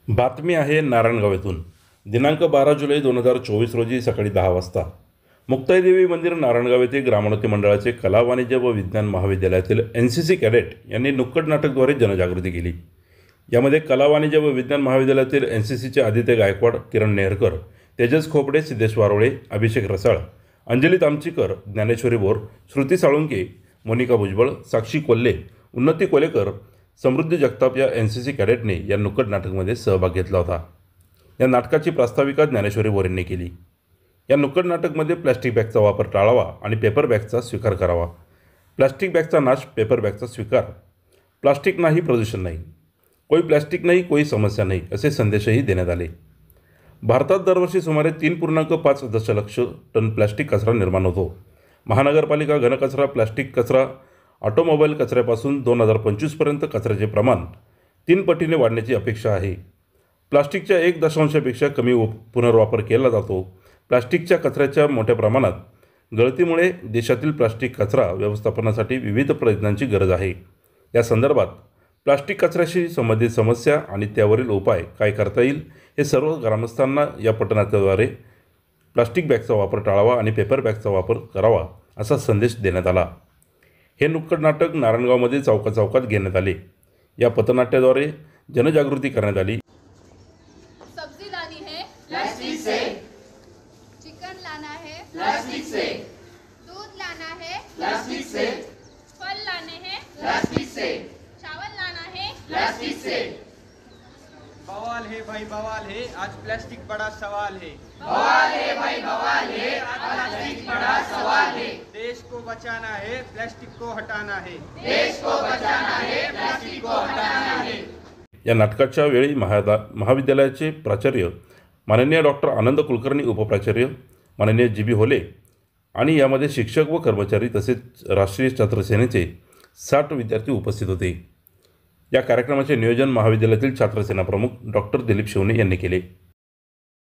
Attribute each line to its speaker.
Speaker 1: बातमी आहे नारायणगाव येथून. दिनांक 12 जुलै 2024 रोजी सकाळी 10 वाजता मुक्ताईदेवी मंदिर नारायणगाव येथे ग्रामोन्नती मंडळाचे कला वाणिज्य व विज्ञान महाविद्यालयातील NCC कॅडेट यांनी नुक्कड नाटकद्वारे जनजागृती केली. यामध्ये कला वाणिज्य व विज्ञान महाविद्यालयातील NCCचे आदित्य गायकवाड, किरण नेहरकर, तेजस खोपडे, सिद्धेश वारोळे, अभिषेक रसाळ, अंजली तामचीकर, ज्ञानेश्वरी बोर, श्रुती साळुंके, मोनिका भुजबळ, साक्षी कोल्हे, उन्नती कोलेकर, समृद्धी जगताप या NCC कॅडेटने या नुक्कड नाटकमध्ये सहभाग घेतला होता. या नाटकाची प्रास्ताविका ज्ञानेश्वरी बोर यांनी केली. या नुक्कड नाटकमध्ये प्लॅस्टिक बॅगचा वापर टाळावा आणि पेपर बॅगचा स्वीकार करावा. प्लॅस्टिक बॅगचा नाश, पेपर बॅगचा स्वीकार. प्लास्टिक नाही, प्रदूषण नाही. कोई प्लॅस्टिक नाही, कोई समस्या नाही, असे संदेशही देण्यात आले. भारतात दरवर्षी सुमारे 3.5 दशलक्ष टन प्लॅस्टिक कचरा निर्माण होतो. महानगरपालिका घनकचरा, प्लॅस्टिक कचरा, ऑटोमोबाईल कचऱ्यापासून 2025पर्यंत कचऱ्याचे प्रमाण 3 पटीने वाढण्याची अपेक्षा आहे. प्लास्टिकच्या 1% कमी पुनर्वापर केला जातो. प्लास्टिकच्या कचऱ्याच्या मोठ्या प्रमाणात गळतीमुळे देशातील प्लास्टिक कचरा व्यवस्थापनासाठी विविध प्रयत्नांची गरज आहे. या संदर्भात प्लास्टिक कचऱ्याशी संबंधित समस्या आणि त्यावरील उपाय काय करता येईल हे सर्व ग्रामस्थांना या पटनाट्याद्वारे प्लास्टिक बॅगचा वापर टाळावा आणि पेपर बॅगचा वापर करावा असा संदेश देण्यात आला. हे नुक्कड नाटक नारायणगावमध्ये चौकाचौकात घेण्यात आले. या पथनाट्याद्वारे जनजागृती करण्यात आली.
Speaker 2: सब्जी लानी है
Speaker 3: प्लास्टिक से,
Speaker 2: चिकन लाना है
Speaker 3: प्लास्टिक से,
Speaker 2: दूध लाना है
Speaker 3: प्लास्टिक से,
Speaker 2: फल लाने हैं
Speaker 3: प्लास्टिक से,
Speaker 2: चावल लाना है
Speaker 3: प्लास्टिक से।
Speaker 4: बवाल है भाई बवाल है, आज प्लास्टिक बड़ा सवाल है।
Speaker 3: बवाल है भाई बवाल है, आज प्लास्टिक बड़ा सवाल है।
Speaker 4: देश को बचाना है, प्लास्टिक को हटाना है।
Speaker 3: देश को बचाना है, प्लास्टिक को हटाना है।
Speaker 1: या नाटकाच्या वेळी महाविद्यालयाचे प्राचार्य माननीय डॉक्टर आनंद कुलकर्णी, उपप्राचार्य माननीय GB होले आणि यामध्ये शिक्षक व कर्मचारी तसेच राष्ट्रीय छात्र सेनेचे 60 विद्यार्थी उपस्थित होते. या कार्यक्रमाचे नियोजन महाविद्यालयातील छात्रसेना प्रमुख डॉक्टर दिलीप शिवणे यांनी केले.